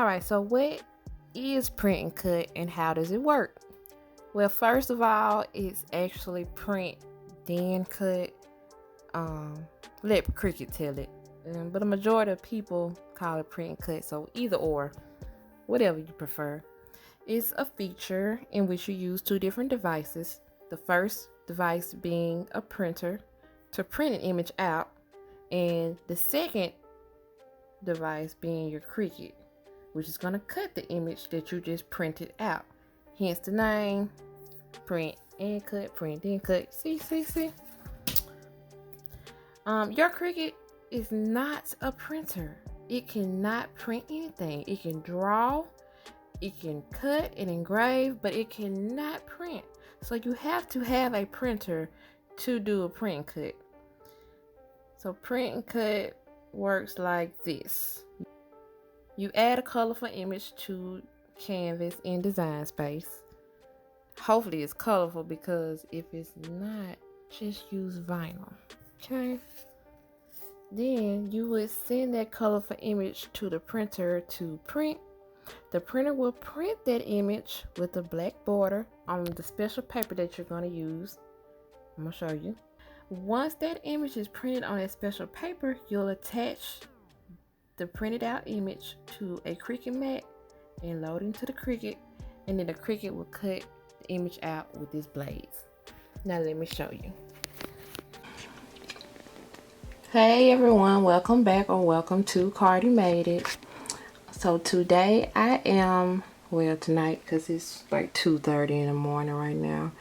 Alright, so what is print and cut and how does it work? Well, first of all, it's actually print then cut. Let Cricut tell it. But a majority of people call it print and cut, so either or, whatever you prefer. It's a feature in which you use two different devices. The first device being a printer to print an image out, and the second device being your Cricut, which is going to cut the image that you just printed out. Hence the name, print and cut, print and cut. See. Your Cricut is not a printer. It cannot print anything. It can draw, it can cut and engrave, but it cannot print. So you have to have a printer to do a print and cut. So print and cut works like this. You add a colorful image to canvas in Design Space. Hopefully it's colorful, because if it's not, just use vinyl. Okay? Then you would send that colorful image to the printer to print. The printer will print that image with a black border on the special paper that you're going to use. I'm going to show you. Once that image is printed on that special paper, you'll attach the printed out image to a Cricut mat and load into the Cricut, and then the Cricut will cut the image out with these blades. Now let me show you. Hey everyone, welcome back, or welcome to Cardi Made It. So today I am, well tonight, because it's like 2:30 in the morning right now,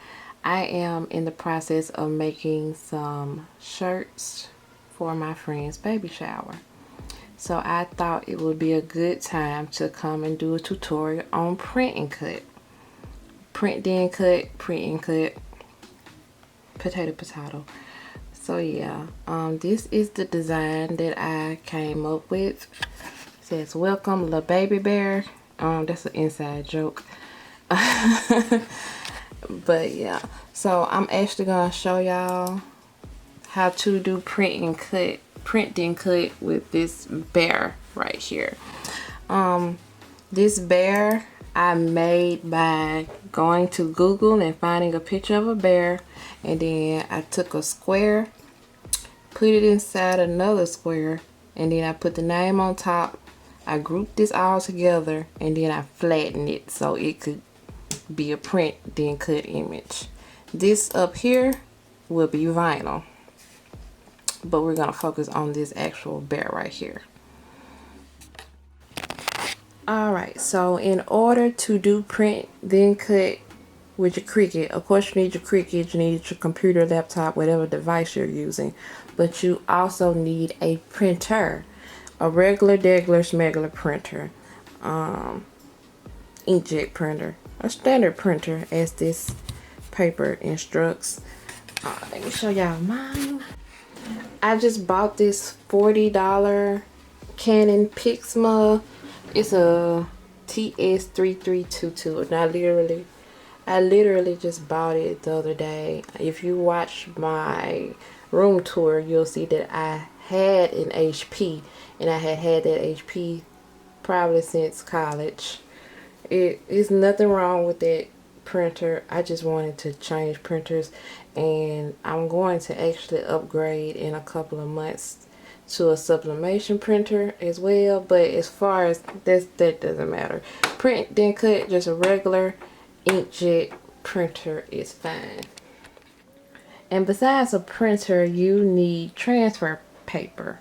I am in the process of making some shirts for my friend's baby shower. So I thought it would be a good time to come and do a tutorial on print and cut. Print then cut, print and cut, potato. So yeah, this is the design that I came up with. It says, welcome little baby bear. That's an inside joke. But yeah, so I'm actually gonna show y'all how to do print and cut, print then cut with this bear right here. This bear I made by going to Google and finding a picture of a bear, and then I took a square, put it inside another square, and then I put the name on top. I grouped this all together, and then I flattened it so it could be a print then cut image. This up here will be vinyl, but we're gonna focus on this actual bear right here. Alright, so in order to do print then cut with your Cricut, of course you need your Cricut, you need your computer, laptop, whatever device you're using, but you also need a printer, a regular smegular printer, inkjet printer, a standard printer as this paper instructs. Let me show y'all mine. I just bought this $40 Canon Pixma. It's a TS3322, and I literally just bought it the other day. If you watch my room tour, you'll see that I had an HP, and I had that HP probably since college. It is nothing wrong with that printer. I just wanted to change printers, and I'm going to actually upgrade in a couple of months to a sublimation printer as well. But as far as that doesn't matter. Print then cut, just a regular inkjet printer is fine. And besides a printer, you need transfer paper.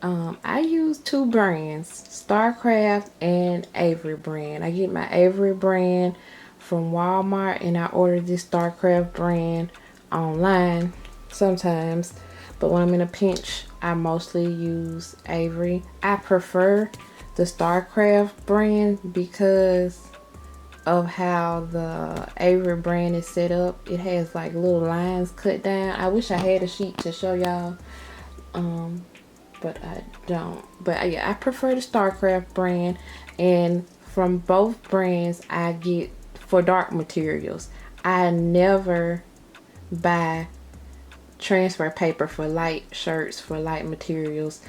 I use two brands, Starcraft and Avery brand. I get my Avery brand from Walmart, and I order this Starcraft brand online sometimes, but when I'm in a pinch, I mostly use Avery. I prefer the Starcraft brand because of how the Avery brand is set up. It has like little lines cut down. I wish I had a sheet to show y'all, but I don't. But yeah, I prefer the Starcraft brand, and from both brands I get for dark materials. I never buy transfer paper for light shirts, for light materials.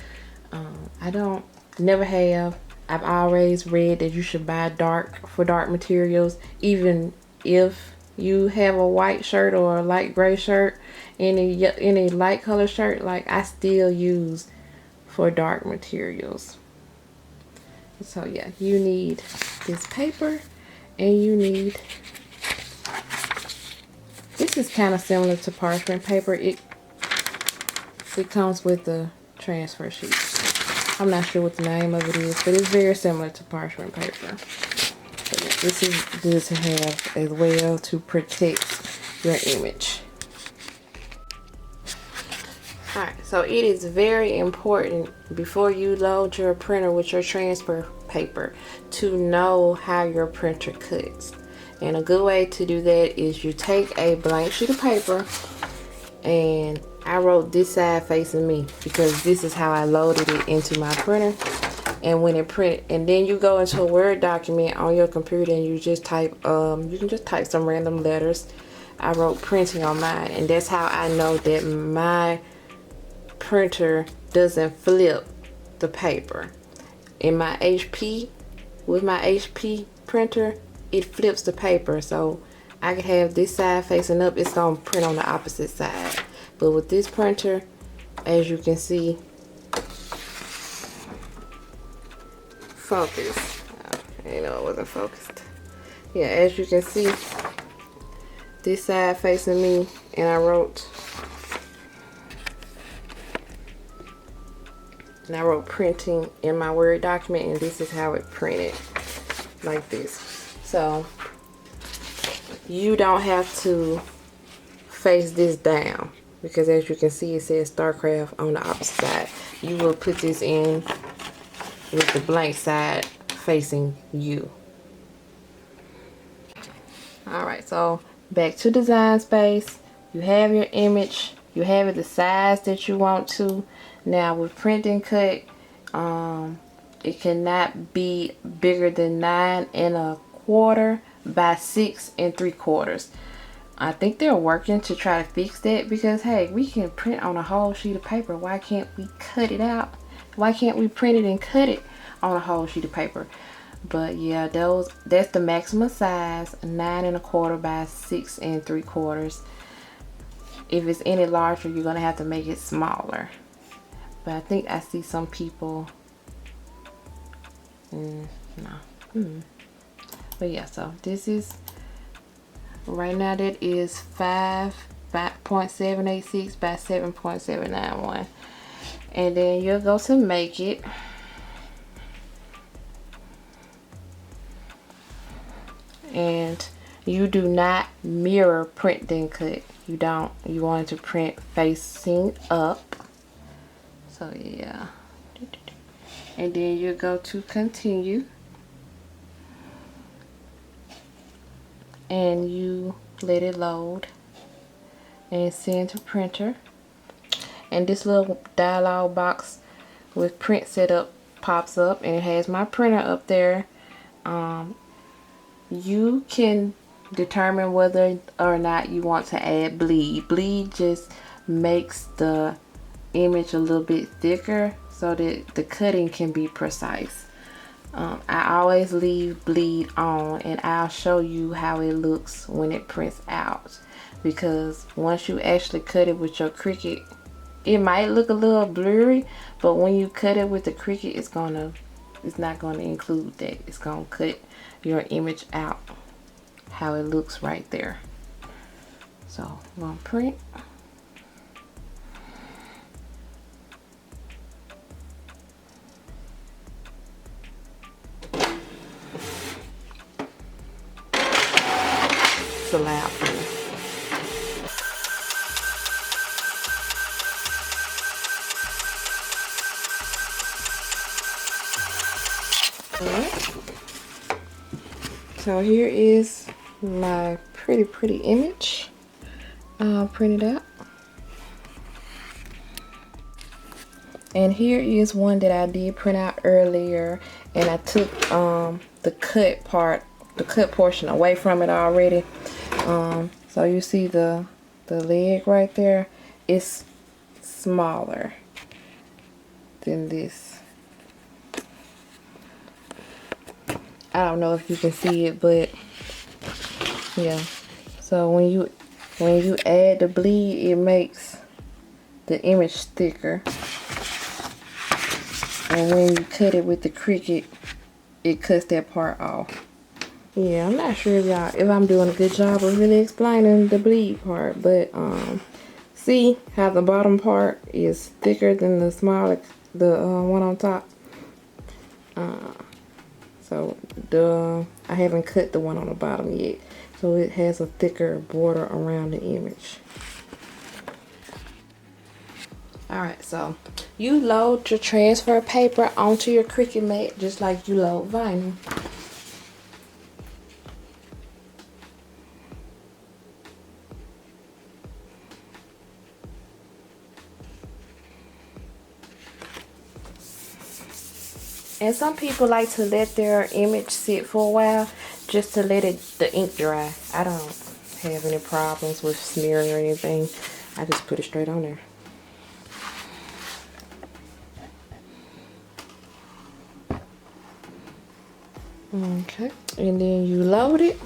I don't, never have. I've always read that you should buy dark materials, even if you have a white shirt or a light gray shirt, any light color shirt. Like, I still use for dark materials. So yeah, you need this paper, and you need, this is kind of similar to parchment paper. It comes with the transfer sheet. I'm not sure what the name of it is, but it's very similar to parchment paper. So yeah, this is good to have as well to protect your image. Alright, so it is very important before you load your printer with your transfer paper to know how your printer cuts. And a good way to do that is you take a blank sheet of paper, and I wrote this side facing me because this is how I loaded it into my printer. And when it printed, and then you go into a Word document on your computer and you just type, you can just type some random letters. I wrote printing on mine, and that's how I know that my printer doesn't flip the paper. In my HP, with my HP printer, it flips the paper, so I can have this side facing up, it's gonna print on the opposite side. But with this printer, as you can see, focus. You know, it wasn't focused. Yeah, as you can see, this side facing me, and I wrote printing in my Word document, and this is how it printed, like this. So you don't have to face this down, because as you can see, it says StarCraft on the opposite side. You will put this in with the blank side facing you. Alright, so back to Design Space. You have your image, you have it the size that you want to. Now with Print and Cut, it cannot be bigger than 9 1/4 by 6 3/4. I think they're working to try to fix that, because hey, we can print on a whole sheet of paper. Why can't we cut it out? Why can't we print it and cut it on a whole sheet of paper? But yeah, that's the maximum size, 9 1/4 by 6 3/4. If it's any larger, you're gonna have to make it smaller. But I think I see some people, but yeah, so this is, right now that is 5.786 by 7.791. And then you'll go to make it. And you do not mirror Print then Cut. You don't. You want it to print facing up. So yeah. And then you go to continue. And you let it load. And send to printer. And this little dialog box with print setup pops up, and it has my printer up there. You can determine whether or not you want to add bleed. Bleed just makes the image a little bit thicker so that the cutting can be precise. I always leave bleed on, and I'll show you how it looks when it prints out, because once you actually cut it with your Cricut, it might look a little blurry, but when you cut it with the Cricut, it's not gonna include that. It's gonna cut your image out how it looks right there. So I'm gonna print. It's loud for me. So here is my pretty image printed out. And here is one that I did print out earlier, and I took the cut portion away from it already. So you see the leg right there, it's smaller than this. I don't know if you can see it, but yeah. So when you add the bleed, it makes the image thicker. And when you cut it with the Cricut, it cuts that part off. Yeah, I'm not sure if I'm doing a good job of really explaining the bleed part, but see how the bottom part is thicker than the smaller, the one on top. So I haven't cut the one on the bottom yet, so it has a thicker border around the image. Alright, so you load your transfer paper onto your Cricut mat just like you load vinyl. And some people like to let their image sit for a while just to let the ink dry. I don't have any problems with smearing or anything. I just put it straight on there. Okay, and then you load it.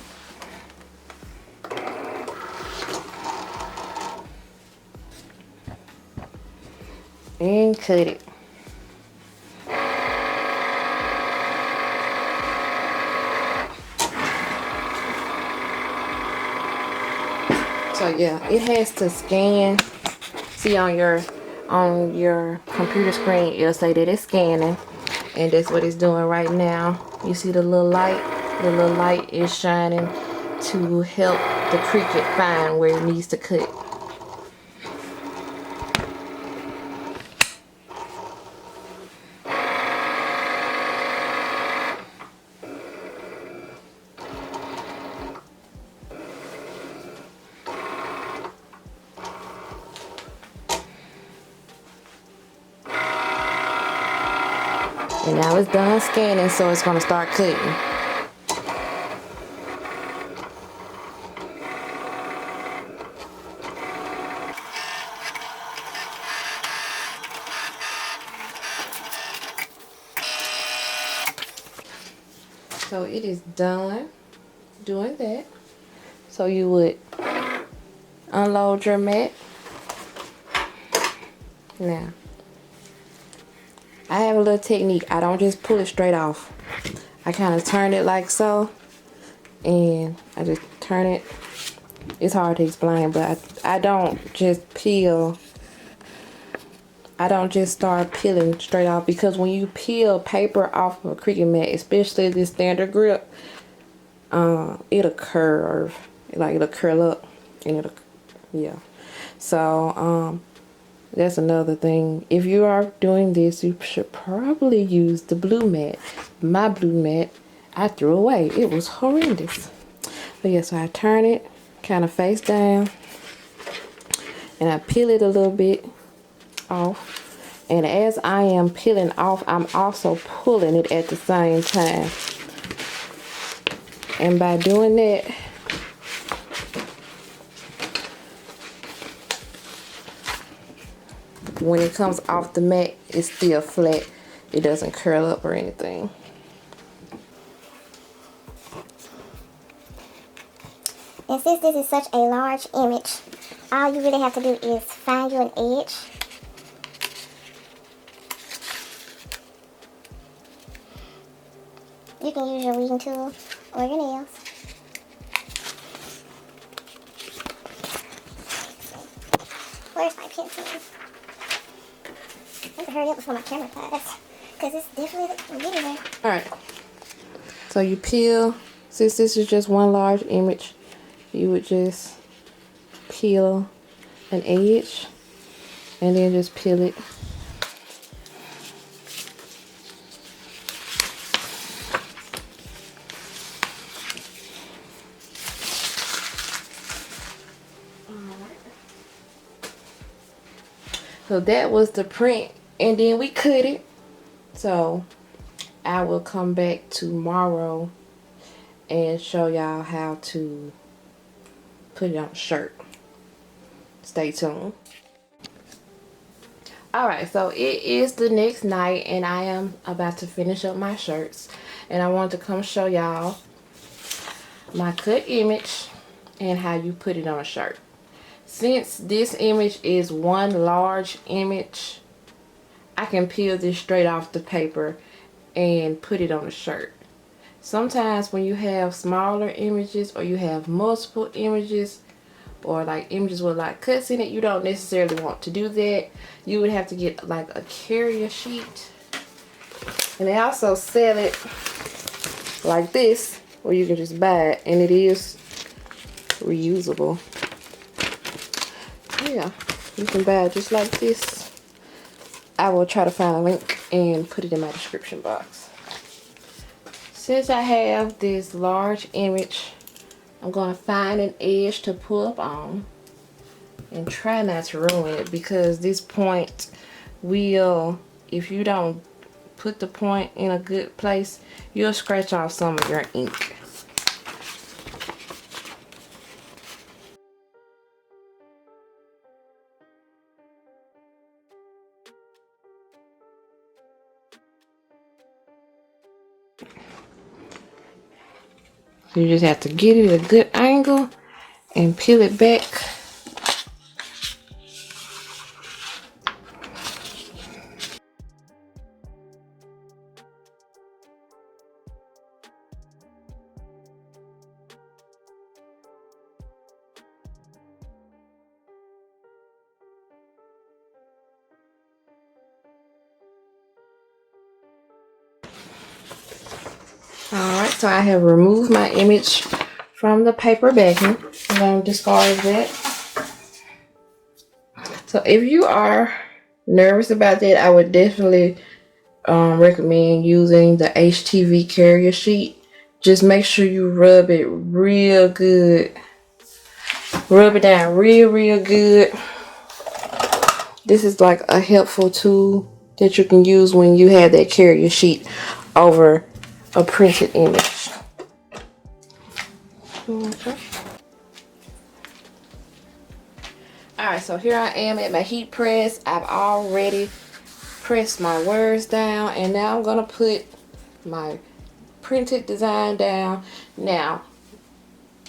And cut it. So yeah, it has to scan. See on your computer screen, it'll say that it's scanning, and that's what it's doing right now. You see the little light? The little light is shining to help the Cricut find where it needs to cut. And now it's done scanning, so it's going to start cutting. So it is done doing that. So you would unload your mat. Now, I have a little technique. I don't just pull it straight off. I kind of turn it like so, and I just turn it. It's hard to explain, but I don't just peel. I don't just start peeling straight off, because when you peel paper off of a Cricut mat, especially this standard grip, it'll curve. Like it'll curl up, and it'll, yeah. So that's another thing. If you are doing this, you should probably use the blue mat. My blue mat, I threw away. It was horrendous. But yeah, so I turn it kind of face down, and I peel it a little bit off. And as I am peeling off, I'm also pulling it at the same time. And by doing that, when it comes off the mat, it's still flat. It doesn't curl up or anything. And since this is such a large image, all you really have to do is find you an edge. You can use your weeding tool or your nails. Where's my pencil? I have to hurry up before my camera dies, because it's definitely getting there. Alright, so you peel. Since this is just one large image, you would just peel an edge and then just peel it. So that was the print, and then we cut it. So I will come back tomorrow and show y'all how to put it on a shirt. Stay tuned. Alright, so it is the next night and I am about to finish up my shirts. And I wanted to come show y'all my cut image and how you put it on a shirt. Since this image is one large image, I can peel this straight off the paper and put it on a shirt. Sometimes when you have smaller images or you have multiple images or like images with like cuts in it, you don't necessarily want to do that. You would have to get like a carrier sheet. And they also sell it like this, or you can just buy it, and it is reusable. Yeah, you can buy it just like this. I will try to find a link and put it in my description box. Since I have this large image, I'm going to find an edge to pull up on and try not to ruin it, because this point will, if you don't put the point in a good place, you'll scratch off some of your ink. So you just have to get it at a good angle and peel it back. Alright, so I have removed my image from the paper backing. I'm going to discard that. So if you are nervous about that, I would definitely recommend using the HTV carrier sheet. Just make sure you rub it real good. Rub it down real good. This is like a helpful tool that you can use when you have that carrier sheet over a printed image. Okay. Alright, so here I am at my heat press. I've already pressed my words down, and now I'm going to put my printed design down. Now,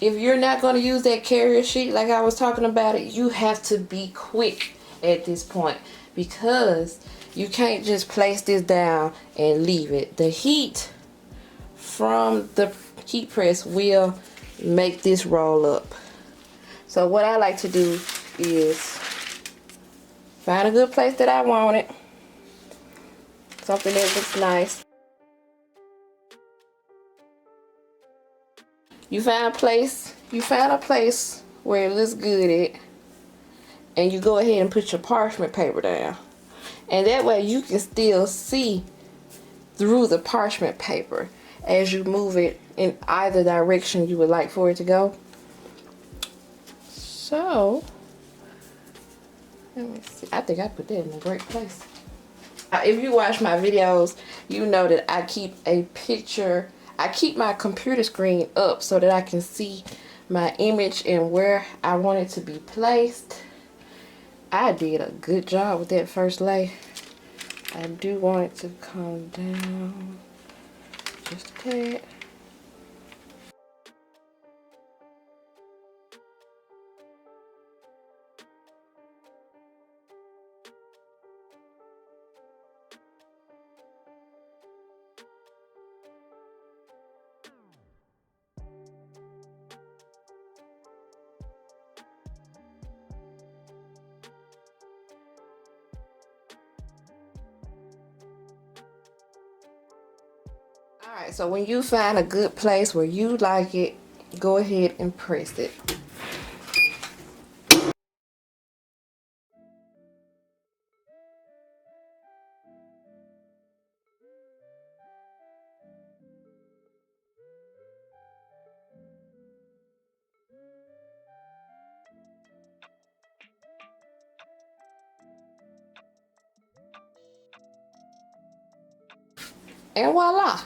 if you're not going to use that carrier sheet like I was talking about it, you have to be quick at this point, because you can't just place this down and leave it. The heat from the heat press will make this roll up. So what I like to do is find a good place that I want it, something that looks nice. You find a place where it looks good at, and you go ahead and put your parchment paper down, and that way you can still see through the parchment paper as you move it in either direction you would like for it to go. So let me see. I think I put that in a great place. If you watch my videos, you know that I keep my computer screen up so that I can see my image and where I want it to be placed. I did a good job with that first lay. I do want it to come down just a tad. Alright, so when you find a good place where you like it, go ahead and press it. And voila!